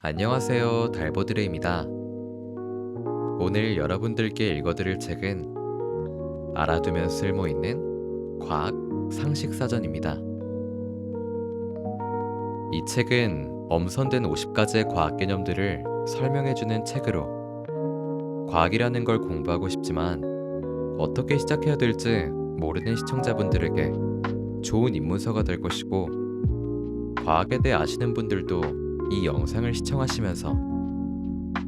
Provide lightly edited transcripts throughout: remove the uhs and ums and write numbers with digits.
안녕하세요, 달보드레입니다. 오늘 여러분들께 읽어드릴 책은 알아두면 쓸모있는 과학 상식 사전입니다. 이 책은 엄선된 50가지의 과학 개념들을 설명해주는 책으로 과학이라는 걸 공부하고 싶지만 어떻게 시작해야 될지 모르는 시청자분들에게 좋은 입문서가 될 것이고, 과학에 대해 아시는 분들도 이 영상을 시청하시면서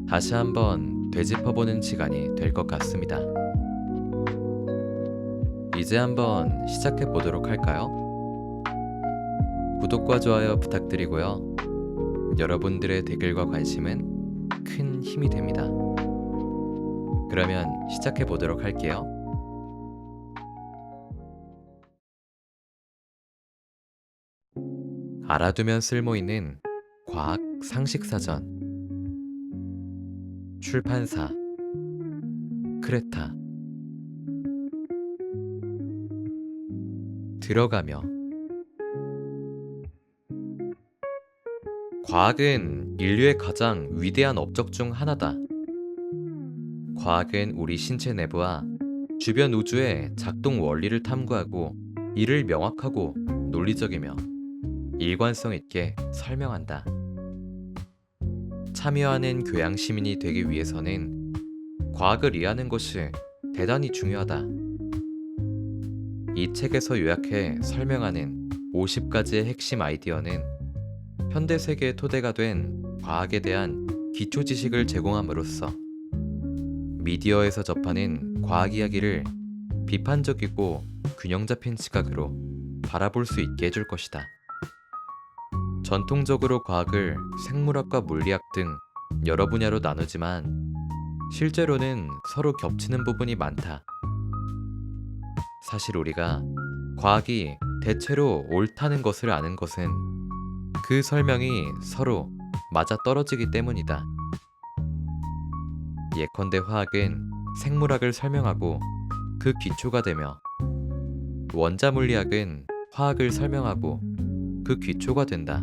다시 한번 되짚어보는 시간이 될 것 같습니다. 이제 한번 시작해 보도록 할까요? 구독과 좋아요 부탁드리고요. 여러분들의 댓글과 관심은 큰 힘이 됩니다. 그러면 시작해 보도록 할게요. 알아두면 쓸모있는 과학 상식 사전. 출판사 크레타. 들어가며. 과학은 인류의 가장 위대한 업적 중 하나다. 과학은 우리 신체 내부와 주변 우주의 작동 원리를 탐구하고 이를 명확하고 논리적이며 일관성 있게 설명한다. 참여하는 교양 시민이 되기 위해서는 과학을 이해하는 것이 대단히 중요하다. 이 책에서 요약해 설명하는 50가지의 핵심 아이디어는 현대 세계의 토대가 된 과학에 대한 기초 지식을 제공함으로써 미디어에서 접하는 과학 이야기를 비판적이고 균형 잡힌 시각으로 바라볼 수 있게 해줄 것이다. 전통적으로 과학을 생물학과 물리학 등 여러 분야로 나누지만 실제로는 서로 겹치는 부분이 많다. 사실 우리가 과학이 대체로 옳다는 것을 아는 것은 그 설명이 서로 맞아떨어지기 때문이다. 예컨대 화학은 생물학을 설명하고 그 기초가 되며, 원자물리학은 화학을 설명하고 그 기초가 된다.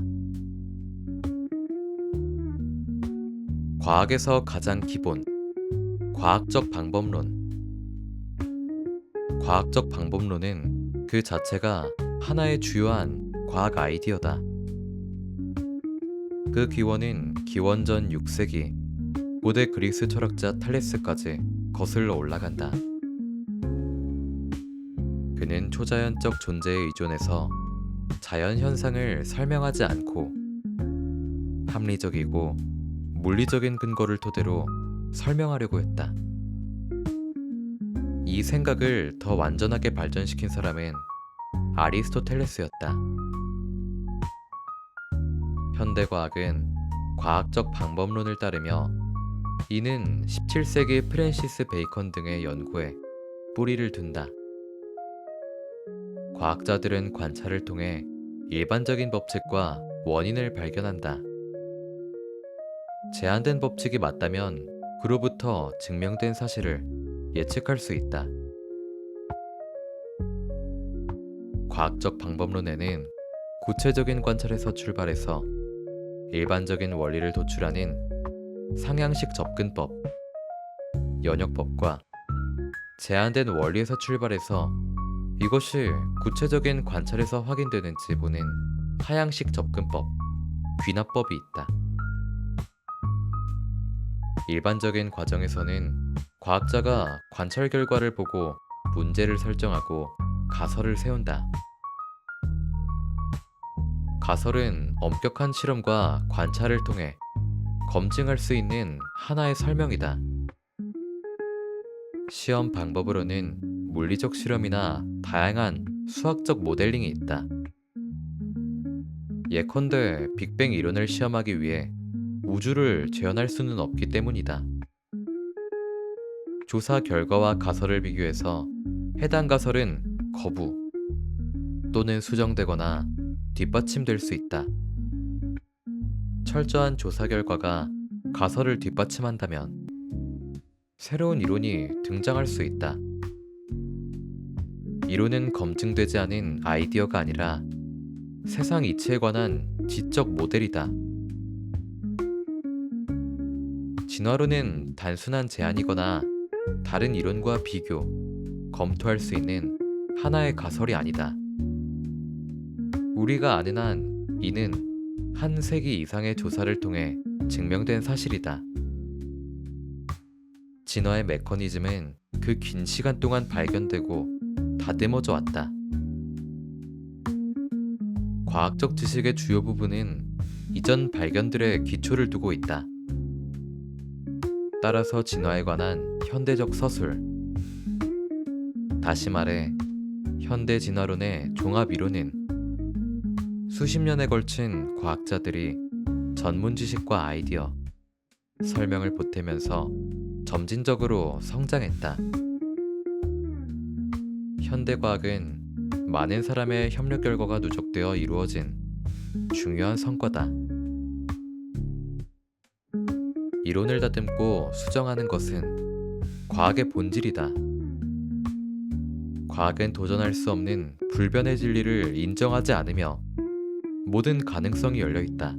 과학에서 가장 기본, 과학적 방법론. 과학적 방법론은 그 자체가 하나의 주요한 과학 아이디어다. 그 기원은 기원전 6세기 고대 그리스 철학자 탈레스까지 거슬러 올라간다. 그는 초자연적 존재에 의존해서 자연 현상을 설명하지 않고 합리적이고 물리적인 근거를 토대로 설명하려고 했다. 이 생각을 더 완전하게 발전시킨 사람은 아리스토텔레스였다. 현대과학은 과학적 방법론을 따르며 이는 17세기 프랜시스 베이컨 등의 연구에 뿌리를 둔다. 과학자들은 관찰을 통해 일반적인 법칙과 원인을 발견한다. 제한된 법칙이 맞다면 그로부터 증명된 사실을 예측할 수 있다. 과학적 방법론에는 구체적인 관찰에서 출발해서 일반적인 원리를 도출하는 상향식 접근법, 연역법과 제한된 원리에서 출발해서 이것이 구체적인 관찰에서 확인되는지 보는 하향식 접근법, 귀납법이 있다. 일반적인 과정에서는 과학자가 관찰 결과를 보고 문제를 설정하고 가설을 세운다. 가설은 엄격한 실험과 관찰을 통해 검증할 수 있는 하나의 설명이다. 시험 방법으로는 물리적 실험이나 다양한 수학적 모델링이 있다. 예컨대 빅뱅 이론을 시험하기 위해 우주를 재현할 수는 없기 때문이다. 조사 결과와 가설을 비교해서 해당 가설은 거부 또는 수정되거나 뒷받침될 수 있다. 철저한 조사 결과가 가설을 뒷받침한다면 새로운 이론이 등장할 수 있다. 이론은 검증되지 않은 아이디어가 아니라 세상 이치에 관한 지적 모델이다. 진화론은 단순한 제안이거나 다른 이론과 비교, 검토할 수 있는 하나의 가설이 아니다. 우리가 아는 한 이는 한 세기 이상의 조사를 통해 증명된 사실이다. 진화의 메커니즘은 그 긴 시간 동안 발견되고 다듬어져 왔다. 과학적 지식의 주요 부분은 이전 발견들의 기초를 두고 있다. 따라서 진화에 관한 현대적 서술, 다시 말해 현대 진화론의 종합 이론은 수십 년에 걸친 과학자들이 전문 지식과 아이디어, 설명을 보태면서 점진적으로 성장했다. 현대 과학은 많은 사람의 협력 결과가 누적되어 이루어진 중요한 성과다. 이론을 다듬고 수정하는 것은 과학의 본질이다. 과학은 도전할 수 없는 불변의 진리를 인정하지 않으며 모든 가능성이 열려 있다.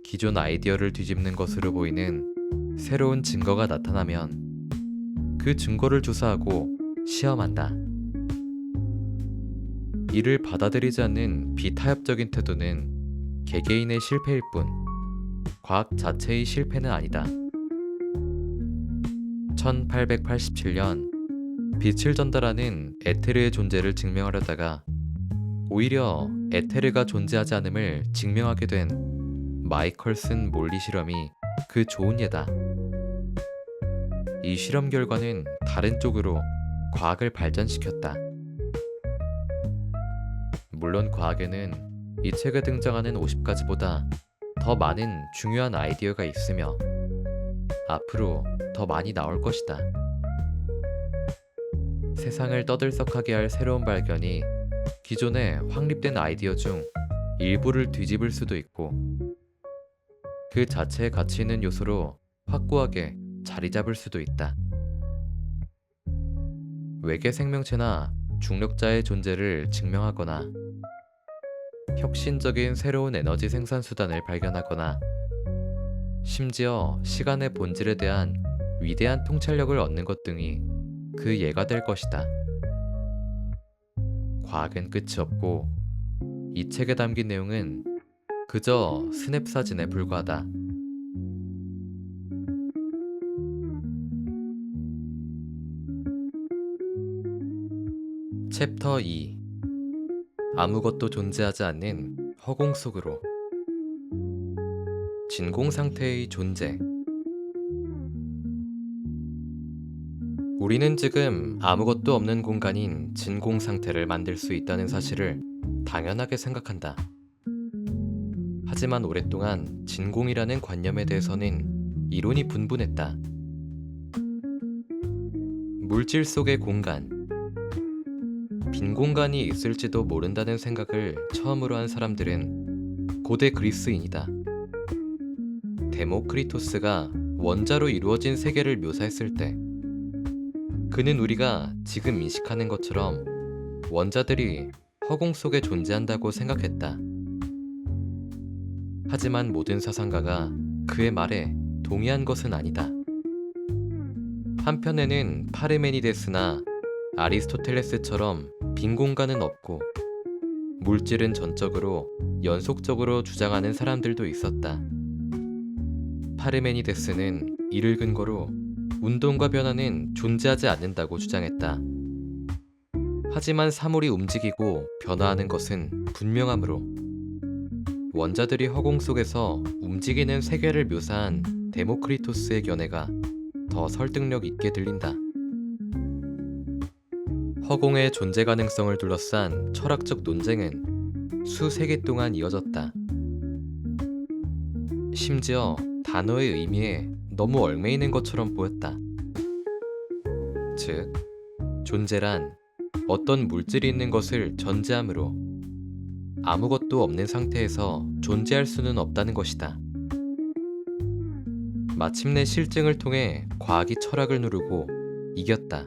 기존 아이디어를 뒤집는 것으로 보이는 새로운 증거가 나타나면 그 증거를 조사하고 시험한다. 이를 받아들이지 않는 비타협적인 태도는 개개인의 실패일 뿐 과학 자체의 실패는 아니다. 1887년 빛을 전달하는 에테르의 존재를 증명하려다가 오히려 에테르가 존재하지 않음을 증명하게 된 마이컬슨 몰리 실험이 그 좋은 예다. 이 실험 결과는 다른 쪽으로 과학을 발전시켰다. 물론 과학에는 이 책에 등장하는 50가지보다 더 많은 중요한 아이디어가 있으며 앞으로 더 많이 나올 것이다. 세상을 떠들썩하게 할 새로운 발견이 기존에 확립된 아이디어 중 일부를 뒤집을 수도 있고 그 자체의 가치 있는 요소로 확고하게 자리 잡을 수도 있다. 외계 생명체나 중력자의 존재를 증명하거나 혁신적인 새로운 에너지 생산 수단을 발견하거나 심지어 시간의 본질에 대한 위대한 통찰력을 얻는 것 등이 그 예가 될 것이다. 과학은 끝이 없고 이 책에 담긴 내용은 그저 스냅 사진에 불과하다. 챕터 2 아무것도 존재하지 않는 허공 속으로 진공 상태의 존재. 우리는 지금 아무것도 없는 공간인 진공 상태를 만들 수 있다는 사실을 당연하게 생각한다. 하지만 오랫동안 진공이라는 관념에 대해서는 이론이 분분했다. 물질 속의 공간, 빈 공간이 있을지도 모른다는 생각을 처음으로 한 사람들은 고대 그리스인이다. 데모크리토스가 원자로 이루어진 세계를 묘사했을 때 그는 우리가 지금 인식하는 것처럼 원자들이 허공 속에 존재한다고 생각했다. 하지만 모든 사상가가 그의 말에 동의한 것은 아니다. 한편에는 파르메니데스나 아리스토텔레스처럼 빈 공간은 없고 물질은 전적으로 연속적으로 주장하는 사람들도 있었다. 파르메니데스는 이를 근거로 운동과 변화는 존재하지 않는다고 주장했다. 하지만 사물이 움직이고 변화하는 것은 분명하므로 원자들이 허공 속에서 움직이는 세계를 묘사한 데모크리토스의 견해가 더 설득력 있게 들린다. 허공의 존재 가능성을 둘러싼 철학적 논쟁은 수세기 동안 이어졌다. 심지어 단어의 의미에 너무 얽매이는 것처럼 보였다. 즉, 존재란 어떤 물질이 있는 것을 전제하므로 아무것도 없는 상태에서 존재할 수는 없다는 것이다. 마침내 실증을 통해 과학이 철학을 누르고 이겼다.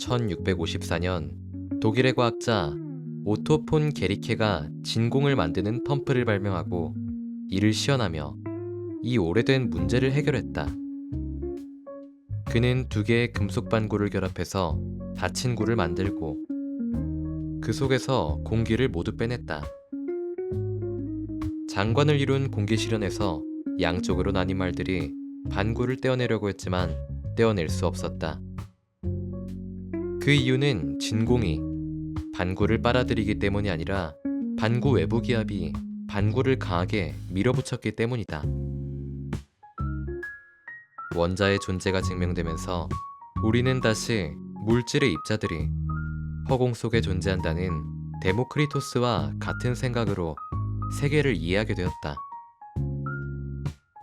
1654년 독일의 과학자 오토 폰 게리케가 진공을 만드는 펌프를 발명하고 이를 시연하며 이 오래된 문제를 해결했다. 그는 두 개의 금속 반구를 결합해서 닫힌 구를 만들고 그 속에서 공기를 모두 빼냈다. 장관을 이룬 공기 실현에서 양쪽으로 나뉜 말들이 반구를 떼어내려고 했지만 떼어낼 수 없었다. 그 이유는 진공이 반구를 빨아들이기 때문이 아니라 반구 외부 기압이 반구를 강하게 밀어붙였기 때문이다. 원자의 존재가 증명되면서 우리는 다시 물질의 입자들이 허공 속에 존재한다는 데모크리토스와 같은 생각으로 세계를 이해하게 되었다.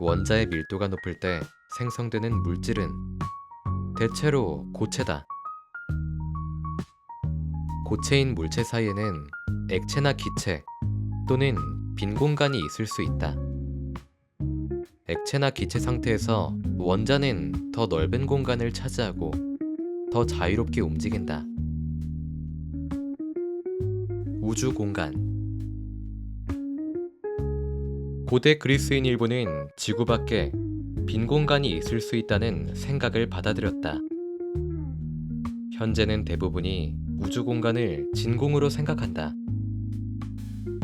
원자의 밀도가 높을 때 생성되는 물질은 대체로 고체다. 고체인 물체 사이에는 액체나 기체 또는 빈 공간이 있을 수 있다. 액체나 기체 상태에서 원자는 더 넓은 공간을 차지하고 더 자유롭게 움직인다. 우주 공간. 고대 그리스인 일부는 지구 밖에 빈 공간이 있을 수 있다는 생각을 받아들였다. 현재는 대부분이 우주 공간을 진공으로 생각한다.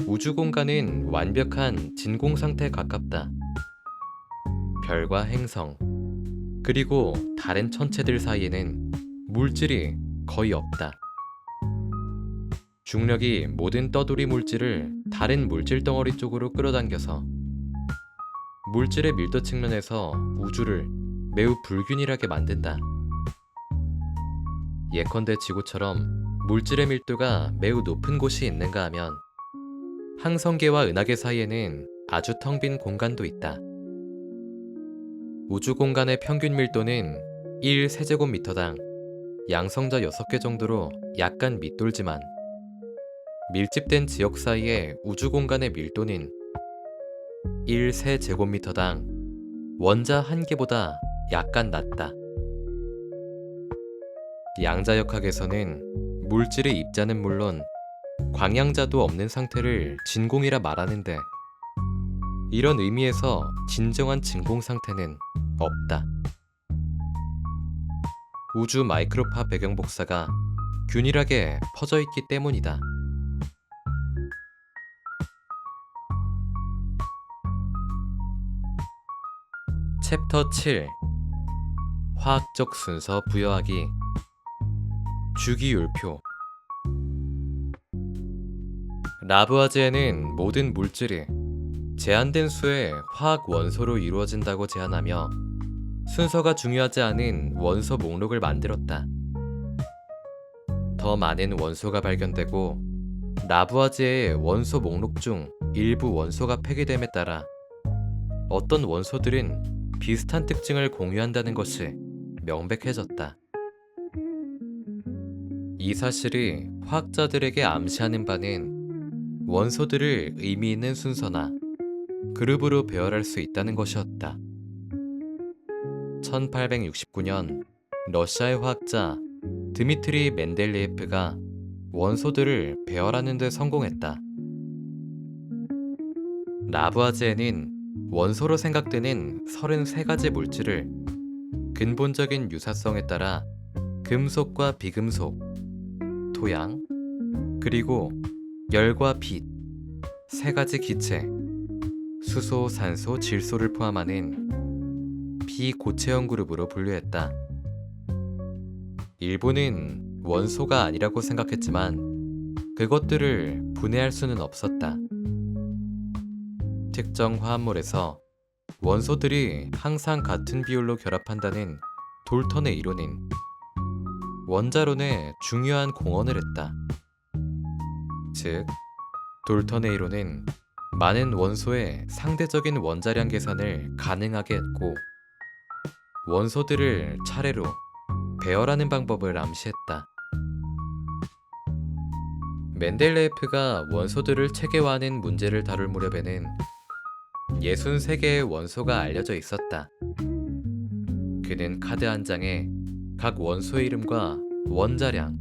우주 공간은 완벽한 진공 상태에 가깝다. 별과 행성, 그리고 다른 천체들 사이에는 물질이 거의 없다. 중력이 모든 떠돌이 물질을 다른 물질 덩어리 쪽으로 끌어당겨서 물질의 밀도 측면에서 우주를 매우 불균일하게 만든다. 예컨대 지구처럼 물질의 밀도가 매우 높은 곳이 있는가 하면 항성계와 은하계 사이에는 아주 텅 빈 공간도 있다. 우주 공간의 평균 밀도는 1세제곱미터당 양성자 6개 정도로 약간 밑돌지만 밀집된 지역 사이의 우주 공간의 밀도는 1세제곱미터당 원자 1개보다 약간 낮다. 양자역학에서는 물질의 입자는 물론 광양자도 없는 상태를 진공이라 말하는데 이런 의미에서 진정한 진공 상태는 없다. 우주 마이크로파 배경 복사가 균일하게 퍼져 있기 때문이다. 챕터 7 화학적 순서 부여하기 주기율표. 라부아제에는 모든 물질이 제한된 수의 화학 원소로 이루어진다고 제안하며 순서가 중요하지 않은 원소 목록을 만들었다. 더 많은 원소가 발견되고 라부아제의 원소 목록 중 일부 원소가 폐기됨에 따라 어떤 원소들은 비슷한 특징을 공유한다는 것이 명백해졌다. 이 사실이 화학자들에게 암시하는 바는 원소들을 의미 있는 순서나 그룹으로 배열할 수 있다는 것이었다. 1869년 러시아의 화학자 드미트리 멘델리에프가 원소들을 배열하는 데 성공했다. 라부아제에는 원소로 생각되는 33가지 물질을 근본적인 유사성에 따라 금속과 비금속, 토양, 그리고 열과 빛, 3가지 기체, 수소, 산소, 질소를 포함하는 비고체형 그룹으로 분류했다. 일부는 원소가 아니라고 생각했지만 그것들을 분해할 수는 없었다. 특정 화합물에서 원소들이 항상 같은 비율로 결합한다는 돌턴의 이론은 원자론에 중요한 공헌을 했다. 즉, 돌턴의 이론은 많은 원소의 상대적인 원자량 계산을 가능하게 했고 원소들을 차례로 배열하는 방법을 암시했다. 멘델레예프가 원소들을 체계화하는 문제를 다룰 무렵에는 63개의 원소가 알려져 있었다. 그는 카드 한 장에 각 원소의 이름과 원자량,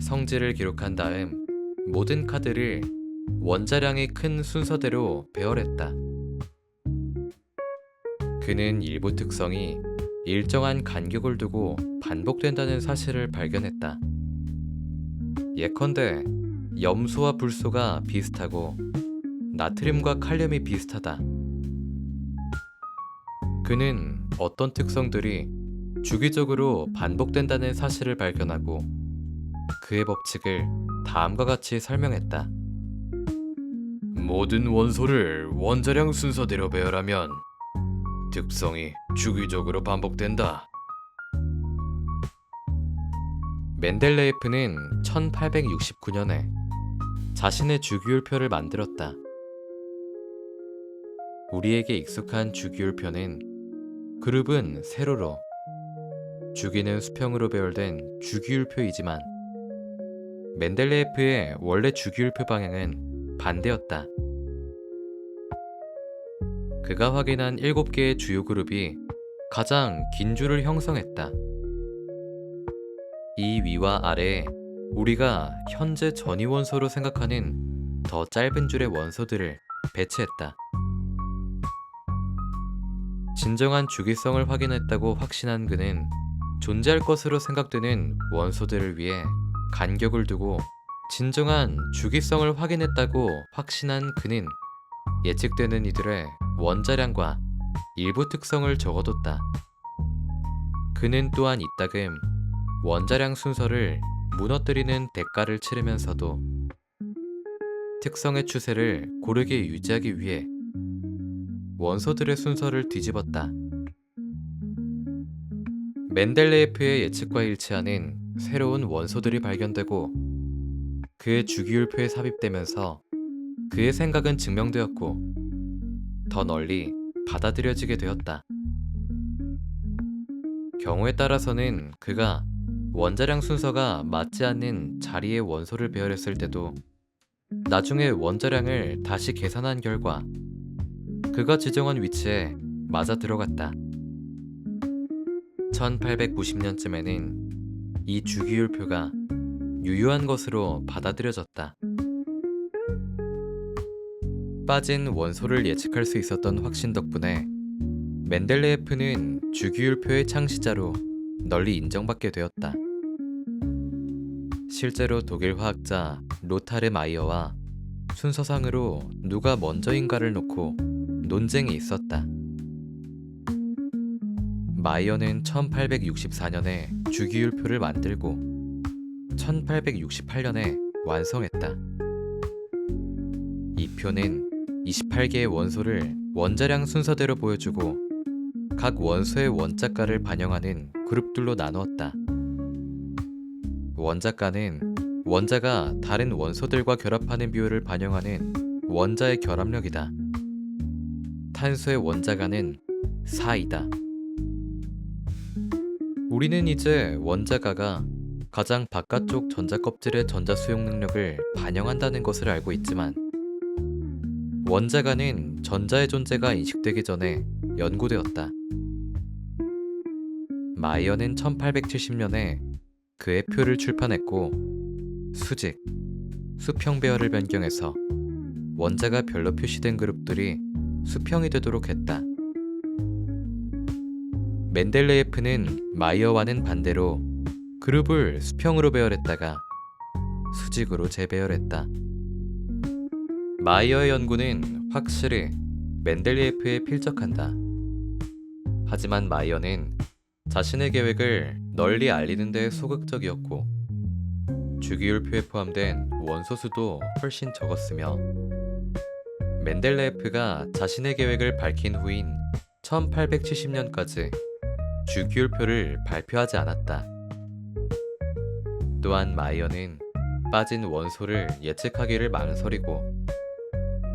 성질을 기록한 다음 모든 카드를 원자량이 큰 순서대로 배열했다. 그는 일부 특성이 일정한 간격을 두고 반복된다는 사실을 발견했다. 예컨대 염소와 불소가 비슷하고 나트륨과 칼륨이 비슷하다. 그는 어떤 특성들이 주기적으로 반복된다는 사실을 발견하고 그의 법칙을 다음과 같이 설명했다. 모든 원소를 원자량 순서대로 배열하면 특성이 주기적으로 반복된다. 멘델레예프는 1869년에 자신의 주기율표를 만들었다. 우리에게 익숙한 주기율표는 그룹은 세로로, 주기는 수평으로 배열된 주기율표이지만 멘델레예프의 원래 주기율표 방향은 반대였다. 그가 확인한 7개의 주요 그룹이 가장 긴 줄을 형성했다. 이 위와 아래에 우리가 현재 전위 원소로 생각하는 더 짧은 줄의 원소들을 배치했다. 진정한 주기성을 확인했다고 확신한 그는 존재할 것으로 생각되는 원소들을 위해 간격을 두고 진정한 주기성을 확인했다고 확신한 그는 예측되는 이들의 원자량과 일부 특성을 적어뒀다. 그는 또한 이따금 원자량 순서를 무너뜨리는 대가를 치르면서도 특성의 추세를 고르게 유지하기 위해 원소들의 순서를 뒤집었다. 멘델레예프의 예측과 일치하는 새로운 원소들이 발견되고 그의 주기율표에 삽입되면서 그의 생각은 증명되었고 더 널리 받아들여지게 되었다. 경우에 따라서는 그가 원자량 순서가 맞지 않는 자리의 원소를 배열했을 때도 나중에 원자량을 다시 계산한 결과 그가 지정한 위치에 맞아 들어갔다. 1890년쯤에는 이 주기율표가 유효한 것으로 받아들여졌다. 빠진 원소를 예측할 수 있었던 확신 덕분에 멘델레예프는 주기율표의 창시자로 널리 인정받게 되었다. 실제로 독일 화학자 로타르 마이어와 순서상으로 누가 먼저인가를 놓고 논쟁이 있었다. 마이어는 1864년에 주기율표를 만들고 1868년에 완성했다. 이 표는 28개의 원소를 원자량 순서대로 보여주고 각 원소의 원자가를 반영하는 그룹들로 나누었다. 원자가는 원자가 다른 원소들과 결합하는 비율을 반영하는 원자의 결합력이다. 탄소의 원자가는 4이다. 우리는 이제 원자가가 가장 바깥쪽 전자껍질의 전자 수용 능력을 반영한다는 것을 알고 있지만 원자가는 전자의 존재가 인식되기 전에 연구되었다. 마이어는 1870년에 그의 표를 출판했고 수직, 수평 배열을 변경해서 원자가 별로 표시된 그룹들이 수평이 되도록 했다. 멘델레예프는 마이어와는 반대로 그룹을 수평으로 배열했다가 수직으로 재배열했다. 마이어의 연구는 확실히 멘델레예프에 필적한다. 하지만 마이어는 자신의 계획을 널리 알리는 데 소극적이었고 주기율표에 포함된 원소 수도 훨씬 적었으며 멘델레예프가 자신의 계획을 밝힌 후인 1870년까지 주기율표를 발표하지 않았다. 또한 마이어는 빠진 원소를 예측하기를 망설이고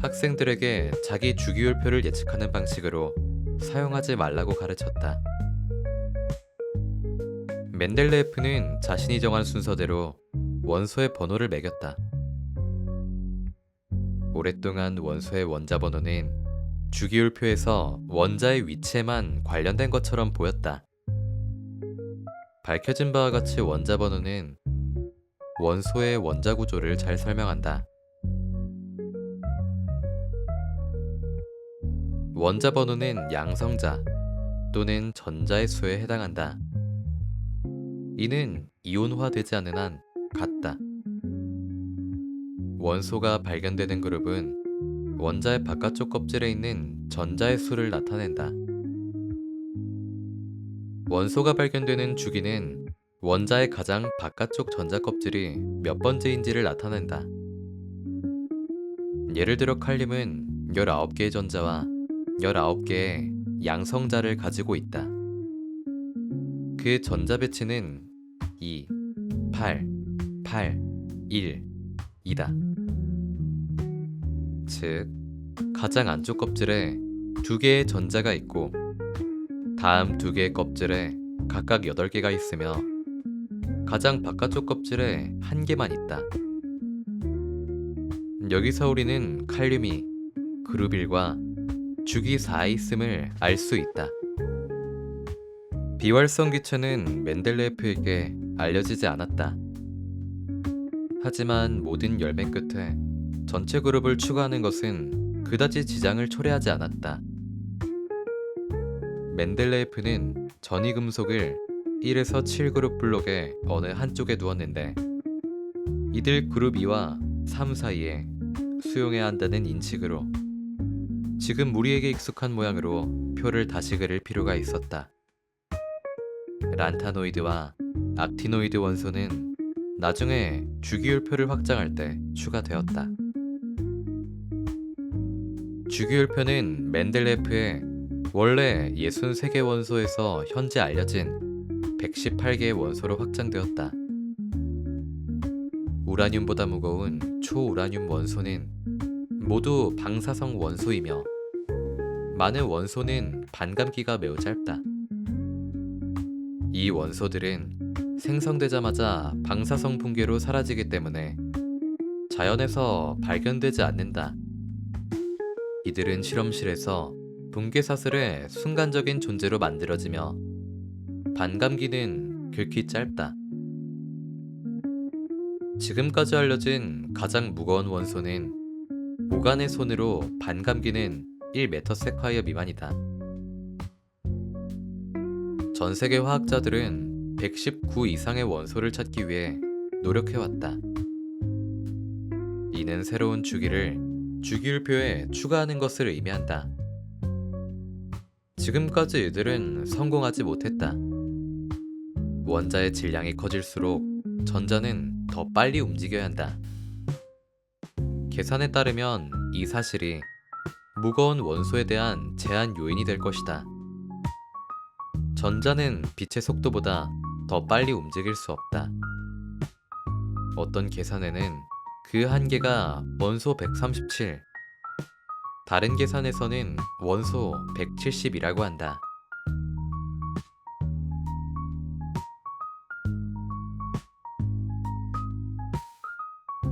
학생들에게 자기 주기율표를 예측하는 방식으로 사용하지 말라고 가르쳤다. 멘델레예프는 자신이 정한 순서대로 원소의 번호를 매겼다. 오랫동안 원소의 원자 번호는 주기율표에서 원자의 위치에만 관련된 것처럼 보였다. 밝혀진 바와 같이 원자 번호는 원소의 원자 구조를 잘 설명한다. 원자 번호는 양성자 또는 전자의 수에 해당한다. 이는 이온화되지 않은 한 같다. 원소가 발견되는 그룹은 원자의 바깥쪽 껍질에 있는 전자의 수를 나타낸다. 원소가 발견되는 주기는 원자의 가장 바깥쪽 전자 껍질이 몇 번째인지를 나타낸다. 예를 들어 칼륨은 19개의 전자와 19개의 양성자를 가지고 있다. 그 전자 배치는 2, 8, 8, 1, 이다. 즉, 가장 안쪽 껍질에 2개의 전자가 있고 다음 2개의 껍질에 각각 8개가 있으며 가장 바깥쪽 껍질에 1개만 있다. 여기서 우리는 칼륨이 그룹 1과 주기 4에 있음을 알 수 있다. 비활성 기체는 멘델레예프에게 알려지지 않았다. 하지만 모든 열매 끝에 전체 그룹을 추가하는 것은 그다지 지장을 초래하지 않았다. 멘델레예프는 전이 금속을 1에서 7그룹 블록의 어느 한쪽에 두었는데 이들 그룹 2와 3 사이에 수용해야 한다는 인식으로 지금 우리에게 익숙한 모양으로 표를 다시 그릴 필요가 있었다. 란타노이드와 악티노이드 원소는 나중에 주기율표를 확장할 때 추가되었다. 주기율표는 멘델레예프의 원래 63개 원소에서 현재 알려진 118개의 원소로 확장되었다. 우라늄보다 무거운 초우라늄 원소는 모두 방사성 원소이며 많은 원소는 반감기가 매우 짧다. 이 원소들은 생성되자마자 방사성 붕괴로 사라지기 때문에 자연에서 발견되지 않는다. 이들은 실험실에서 붕괴 사슬의 순간적인 존재로 만들어지며 반감기는 극히 짧다. 지금까지 알려진 가장 무거운 원소는 오간의 손으로 반감기는 1msec 미만이다. 전 세계 화학자들은 119 이상의 원소를 찾기 위해 노력해왔다. 이는 새로운 주기를 주기율표에 추가하는 것을 의미한다. 지금까지 이들은 성공하지 못했다. 원자의 질량이 커질수록 전자는 더 빨리 움직여야 한다. 계산에 따르면 이 사실이 무거운 원소에 대한 제한 요인이 될 것이다. 전자는 빛의 속도보다 더 빨리 움직일 수 없다. 어떤 계산에는 그 한계가 원소 137, 다른 계산에서는 원소 170이라고 한다.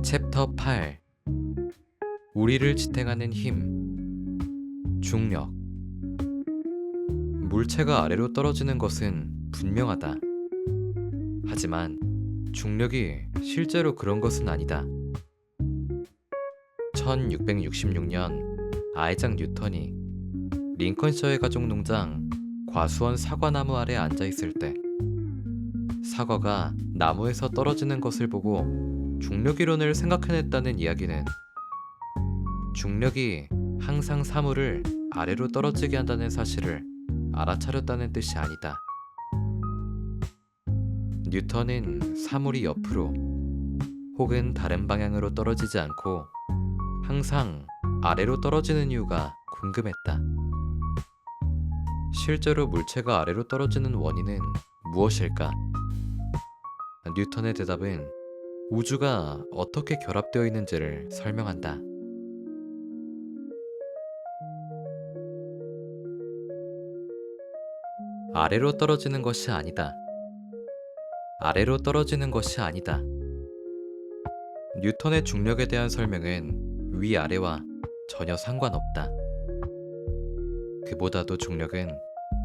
챕터 8. 우리를 지탱하는 힘. 중력. 물체가 아래로 떨어지는 것은 분명하다. 하지만 중력이 실제로 그런 것은 아니다. 1666년 아이작 뉴턴이 링컨셔의 가족 농장 과수원 사과나무 아래 앉아 있을 때 사과가 나무에서 떨어지는 것을 보고 중력 이론을 생각해냈다는 이야기는 중력이 항상 사물을 아래로 떨어지게 한다는 사실을 알아차렸다는 뜻이 아니다. 뉴턴은 사물이 옆으로 혹은 다른 방향으로 떨어지지 않고 항상 아래로 떨어지는 이유가 궁금했다. 실제로 물체가 아래로 떨어지는 원인은 무엇일까? 뉴턴의 대답은 우주가 어떻게 결합되어 있는지를 설명한다. 아래로 떨어지는 것이 아니다. 아래로 떨어지는 것이 아니다. 뉴턴의 중력에 대한 설명은 위아래와 전혀 상관없다. 그보다도 중력은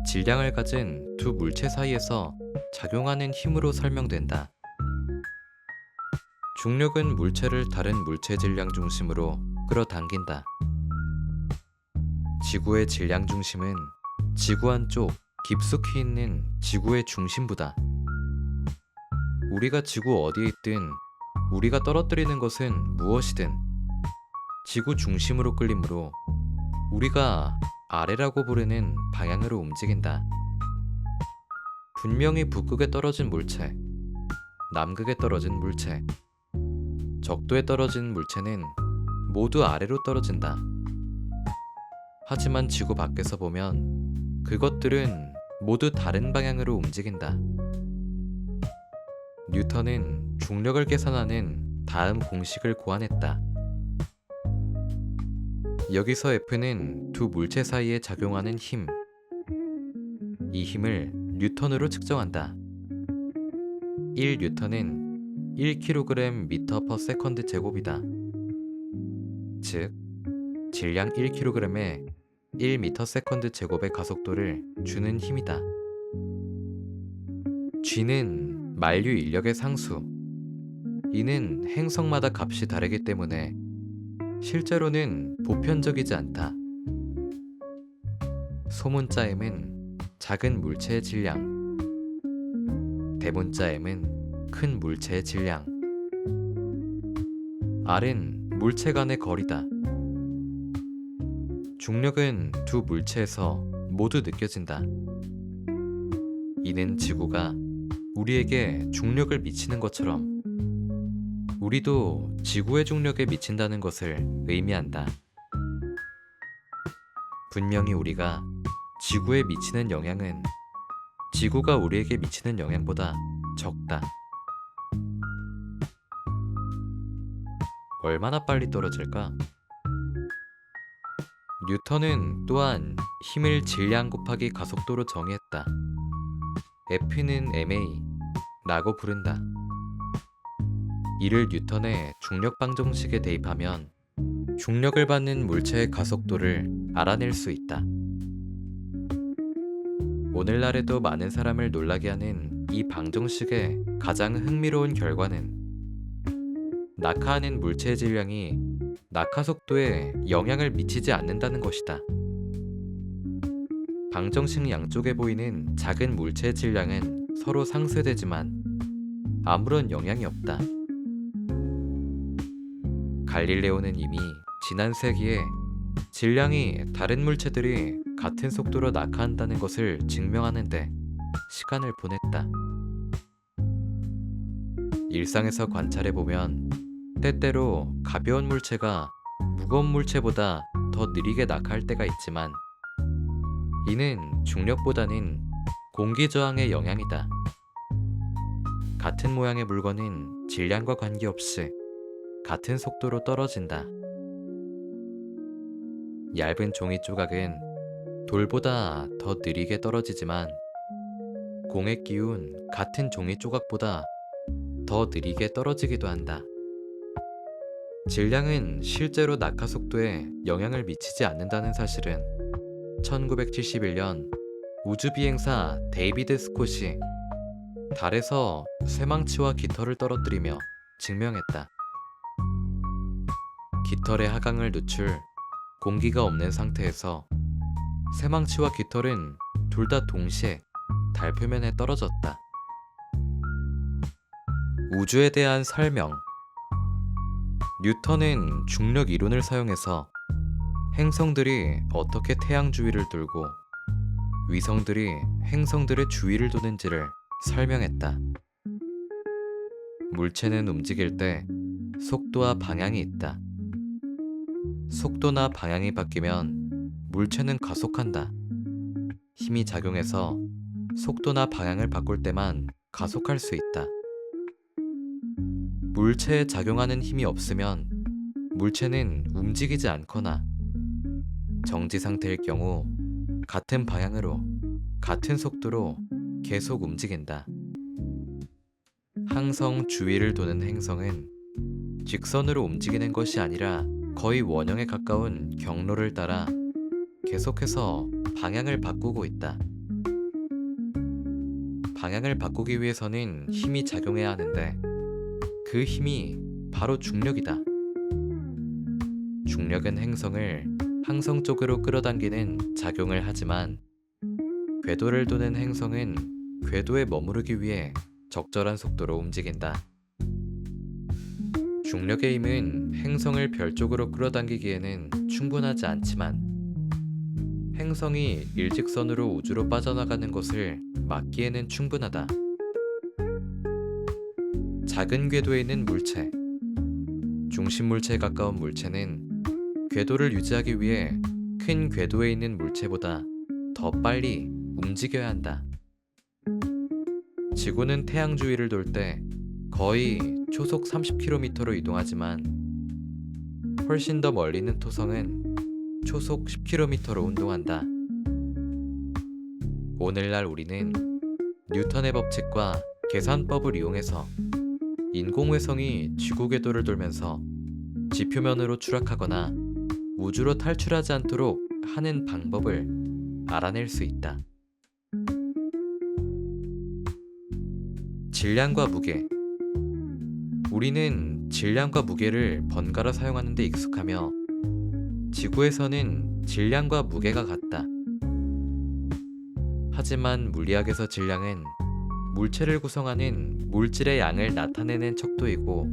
질량을 가진 두 물체 사이에서 작용하는 힘으로 설명된다. 중력은 물체를 다른 물체 질량 중심으로 끌어당긴다. 지구의 질량 중심은 지구 안쪽 깊숙이 있는 지구의 중심부다. 우리가 지구 어디에 있든 우리가 떨어뜨리는 것은 무엇이든 지구 중심으로 끌림으로 우리가 아래라고 부르는 방향으로 움직인다. 분명히 북극에 떨어진 물체, 남극에 떨어진 물체, 적도에 떨어진 물체는 모두 아래로 떨어진다. 하지만 지구 밖에서 보면 그것들은 모두 다른 방향으로 움직인다. 뉴턴은 중력을 계산하는 다음 공식을 고안했다. 여기서 F는 두 물체 사이에 작용하는 힘, 이 힘을 뉴턴으로 측정한다. 1뉴턴은 1kg/m/s 제곱이다. 즉, 질량 1kg에 1m/s 제곱의 가속도를 주는 힘이다. G는 만류 인력의 상수. 이는 행성마다 값이 다르기 때문에 실제로는 보편적이지 않다. 소문자 M은 작은 물체의 질량, 대문자 M은 큰 물체의 질량, R은 물체 간의 거리다. 중력은 두 물체에서 모두 느껴진다. 이는 지구가 우리에게 중력을 미치는 것처럼 우리도 지구의 중력에 미친다는 것을 의미한다. 분명히 우리가 지구에 미치는 영향은 지구가 우리에게 미치는 영향보다 적다. 얼마나 빨리 떨어질까? 뉴턴은 또한 힘을 질량 곱하기 가속도로 정의했다. F는 ma라고 부른다. 이를 뉴턴의 중력 방정식에 대입하면 중력을 받는 물체의 가속도를 알아낼 수 있다. 오늘날에도 많은 사람을 놀라게 하는 이 방정식의 가장 흥미로운 결과는 낙하하는 물체의 질량이 낙하 속도에 영향을 미치지 않는다는 것이다. 방정식 양쪽에 보이는 작은 물체의 질량은 서로 상쇄되지만 아무런 영향이 없다. 갈릴레오는 이미 지난 세기에 질량이 다른 물체들이 같은 속도로 낙하한다는 것을 증명하는데 시간을 보냈다. 일상에서 관찰해보면 때때로 가벼운 물체가 무거운 물체보다 더 느리게 낙하할 때가 있지만 이는 중력보다는 공기 저항의 영향이다. 같은 모양의 물건은 질량과 관계없이 같은 속도로 떨어진다. 얇은 종이 조각은 돌보다 더 느리게 떨어지지만 공의 기운 같은 종이 조각보다 더 느리게 떨어지기도 한다. 질량은 실제로 낙하 속도에 영향을 미치지 않는다는 사실은 1971년 우주비행사 데이비드 스콧이 달에서 쇠망치와 깃털을 떨어뜨리며 증명했다. 깃털의 하강을 누출 공기가 없는 상태에서 쇠망치와 깃털은 둘 다 동시에 달 표면에 떨어졌다. 우주에 대한 설명. 뉴턴은 중력 이론을 사용해서 행성들이 어떻게 태양 주위를 돌고 위성들이 행성들의 주위를 도는지를 설명했다. 물체는 움직일 때 속도와 방향이 있다. 속도나 방향이 바뀌면 물체는 가속한다. 힘이 작용해서 속도나 방향을 바꿀 때만 가속할 수 있다. 물체에 작용하는 힘이 없으면 물체는 움직이지 않거나 정지 상태일 경우 같은 방향으로 같은 속도로 계속 움직인다. 항성 주위를 도는 행성은 직선으로 움직이는 것이 아니라 거의 원형에 가까운 경로를 따라 계속해서 방향을 바꾸고 있다. 방향을 바꾸기 위해서는 힘이 작용해야 하는데 그 힘이 바로 중력이다. 중력은 행성을 항성 쪽으로 끌어당기는 작용을 하지만 궤도를 도는 행성은 궤도에 머무르기 위해 적절한 속도로 움직인다. 중력의 힘은 행성을 별 쪽으로 끌어당기기에는 충분하지 않지만 행성이 일직선으로 우주로 빠져나가는 것을 막기에는 충분하다. 작은 궤도에 있는 물체, 중심 물체에 가까운 물체는 궤도를 유지하기 위해 큰 궤도에 있는 물체보다 더 빨리 움직여야 한다. 지구는 태양 주위를 돌 때 거의 초속 30km로 이동하지만 훨씬 더 멀리 있는 토성은 초속 10km로 운동한다. 오늘날 우리는 뉴턴의 법칙과 계산법을 이용해서 인공위성이 지구 궤도를 돌면서 지표면으로 추락하거나 우주로 탈출하지 않도록 하는 방법을 알아낼 수 있다. 질량과 무게. 우리는 질량과 무게를 번갈아 사용하는 데 익숙하며 지구에서는 질량과 무게가 같다. 하지만 물리학에서 질량은 물체를 구성하는 물질의 양을 나타내는 척도이고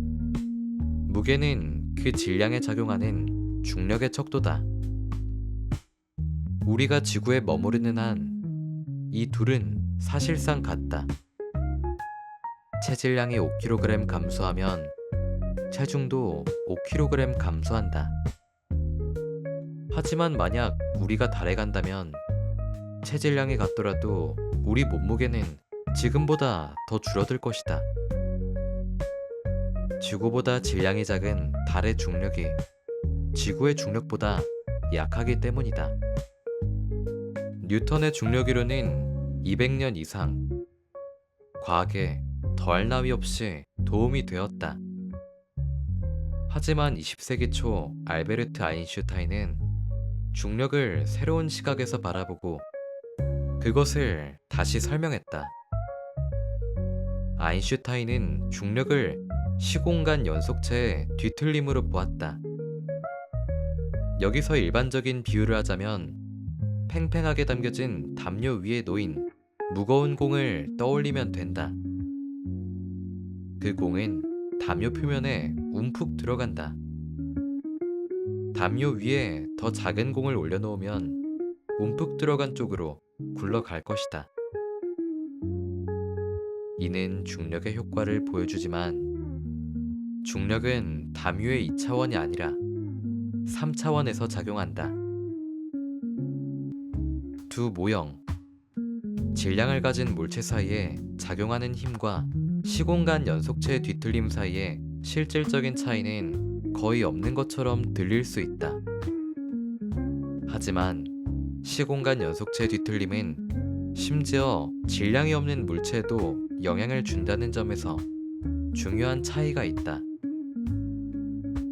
무게는 그 질량에 작용하는 중력의 척도다. 우리가 지구에 머무르는 한 이 둘은 사실상 같다. 체질량이 5kg 감소하면 체중도 5kg 감소한다. 하지만 만약 우리가 달에 간다면 체질량이 같더라도 우리 몸무게는 지금보다 더 줄어들 것이다. 지구보다 질량이 작은 달의 중력이 지구의 중력보다 약하기 때문이다. 뉴턴의 중력 이론은 200년 이상 과학에 더할 나위 없이 도움이 되었다. 하지만 20세기 초 알베르트 아인슈타인은 중력을 새로운 시각에서 바라보고 그것을 다시 설명했다. 아인슈타인은 중력을 시공간 연속체의 뒤틀림으로 보았다. 여기서 일반적인 비유를 하자면 팽팽하게 담겨진 담요 위에 놓인 무거운 공을 떠올리면 된다. 그 공은 담요 표면에 움푹 들어간다. 담요 위에 더 작은 공을 올려놓으면 움푹 들어간 쪽으로 굴러갈 것이다. 이는 중력의 효과를 보여주지만 중력은 담요의 2차원이 아니라 3차원에서 작용한다. 두 모형, 질량을 가진 물체 사이에 작용하는 힘과 시공간 연속체의 뒤틀림 사이에 실질적인 차이는 거의 없는 것처럼 들릴 수 있다. 하지만 시공간 연속체 뒤틀림은 심지어 질량이 없는 물체에도 영향을 준다는 점에서 중요한 차이가 있다.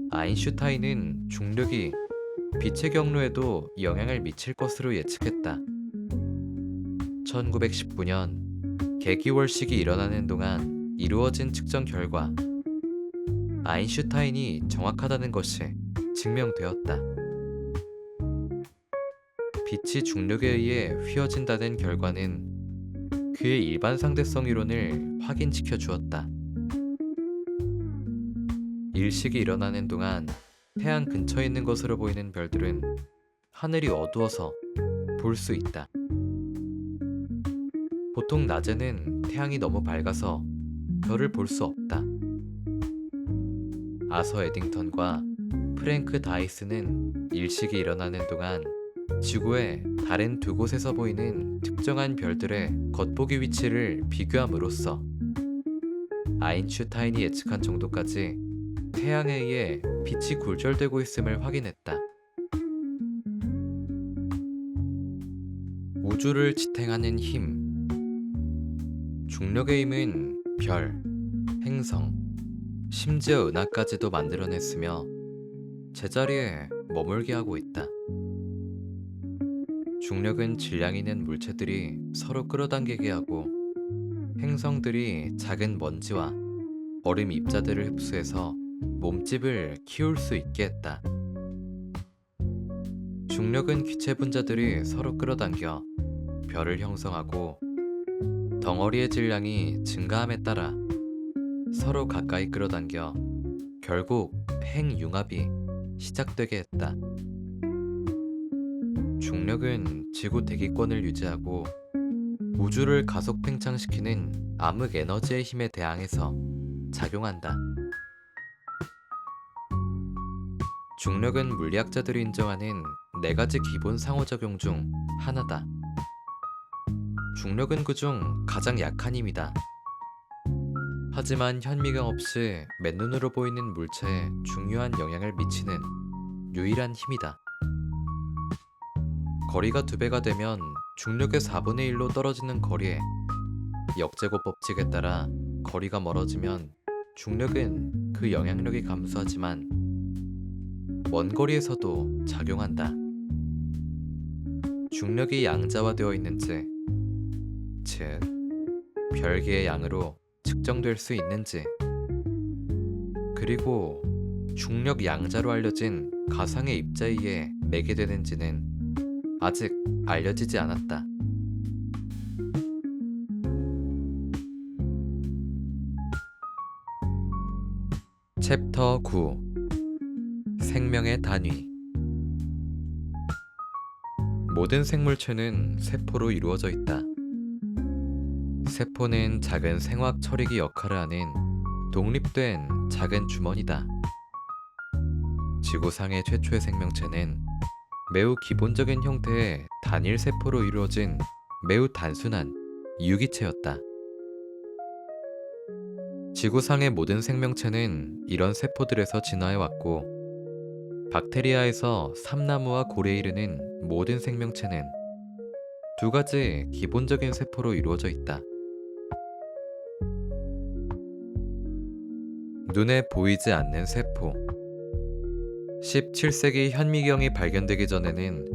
아인슈타인은 중력이 빛의 경로에도 영향을 미칠 것으로 예측했다. 1919년 개기월식이 일어나는 동안 이루어진 측정 결과 아인슈타인이 정확하다는 것이 증명되었다. 빛이 중력에 의해 휘어진다는 결과는 그의 일반 상대성 이론을 확인시켜 주었다. 일식이 일어나는 동안 태양 근처에 있는 것으로 보이는 별들은 하늘이 어두워서 볼 수 있다. 보통 낮에는 태양이 너무 밝아서 별을 볼 수 없다. 아서 에딩턴과 프랭크 다이스는 일식이 일어나는 동안 지구의 다른 두 곳에서 보이는 특정한 별들의 겉보기 위치를 비교함으로써 아인슈타인이 예측한 정도까지 태양에 의해 빛이 굴절되고 있음을 확인했다. 우주를 지탱하는 힘. 중력의 힘은 별, 행성, 심지어 은하까지도 만들어냈으며 제자리에 머물게 하고 있다. 중력은 질량 있는 물체들이 서로 끌어당기게 하고 행성들이 작은 먼지와 얼음 입자들을 흡수해서 몸집을 키울 수 있게 했다. 중력은 기체 분자들이 서로 끌어당겨 별을 형성하고 덩어리의 질량이 증가함에 따라 서로 가까이 끌어당겨 결국 핵융합이 시작되게 했다. 중력은 지구 대기권을 유지하고 우주를 가속 팽창시키는 암흑 에너지의 힘에 대항해서 작용한다. 중력은 물리학자들이 인정하는 네 가지 기본 상호작용 중 하나다. 중력은 그중 가장 약한 힘이다. 하지만 현미경 없이 맨눈으로 보이는 물체에 중요한 영향을 미치는 유일한 힘이다. 거리가 2배가 되면 중력의 4분의 1로 떨어지는 거리에 역제곱 법칙에 따라 거리가 멀어지면 중력은 그 영향력이 감소하지만 먼 거리에서도 작용한다. 중력이 양자화되어 있는지, 즉 별개의 양으로 측정될 수 있는지, 그리고 중력 양자로 알려진 가상의 입자위에 매개되는지는 아직 알려지지 않았다. 챕터 9 생명의 단위. 모든 생물체는 세포로 이루어져 있다. 세포는 작은 생화학 처리기 역할을 하는 독립된 작은 주머니다. 지구상의 최초의 생명체는 매우 기본적인 형태의 단일 세포로 이루어진 매우 단순한 유기체였다. 지구상의 모든 생명체는 이런 세포들에서 진화해왔고, 박테리아에서 삼나무와 고래에 이르는 모든 생명체는 2가지 기본적인 세포로 이루어져 있다. 눈에 보이지 않는 세포. 17세기 현미경이 발견되기 전에는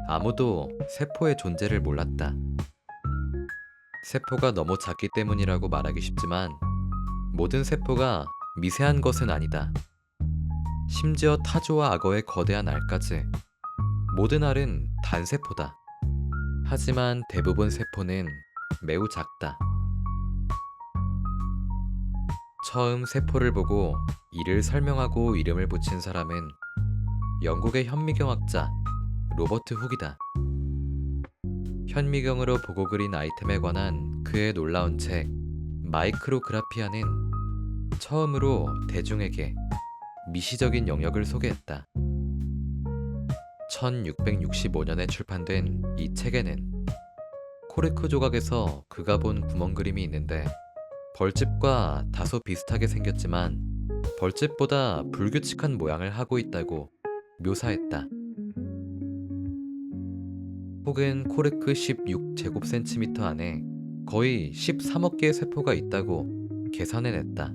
아무도 세포의 존재를 몰랐다. 세포가 너무 작기 때문이라고 말하기 쉽지만 모든 세포가 미세한 것은 아니다. 심지어 타조와 악어의 거대한 알까지 모든 알은 단세포다. 하지만 대부분 세포는 매우 작다. 처음 세포를 보고 이를 설명하고 이름을 붙인 사람은 영국의 현미경학자 로버트 훅이다. 현미경으로 보고 그린 아이템에 관한 그의 놀라운 책 마이크로그라피아는 처음으로 대중에게 미시적인 영역을 소개했다. 1665년에 출판된 이 책에는 코르크 조각에서 그가 본 구멍 그림이 있는데 벌집과 다소 비슷하게 생겼지만 벌집보다 불규칙한 모양을 하고 있다고 묘사했다. 혹은 코르크 16제곱센티미터 안에 거의 13억 개의 세포가 있다고 계산해냈다.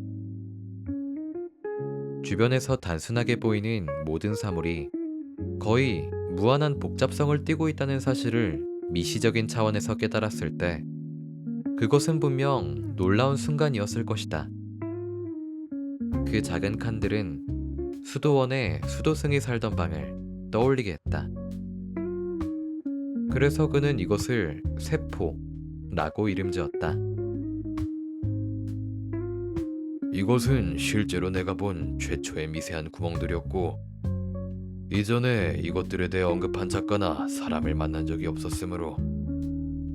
주변에서 단순하게 보이는 모든 사물이 거의 무한한 복잡성을 띠고 있다는 사실을 미시적인 차원에서 깨달았을 때 그것은 분명 놀라운 순간이었을 것이다. 그 작은 칸들은 수도원에 수도승이 살던 방을 떠올리게 했다. 그래서 그는 이것을 세포라고 이름지었다. 이것은 실제로 내가 본 최초의 미세한 구멍들이었고 이전에 이것들에 대해 언급한 작가나 사람을 만난 적이 없었으므로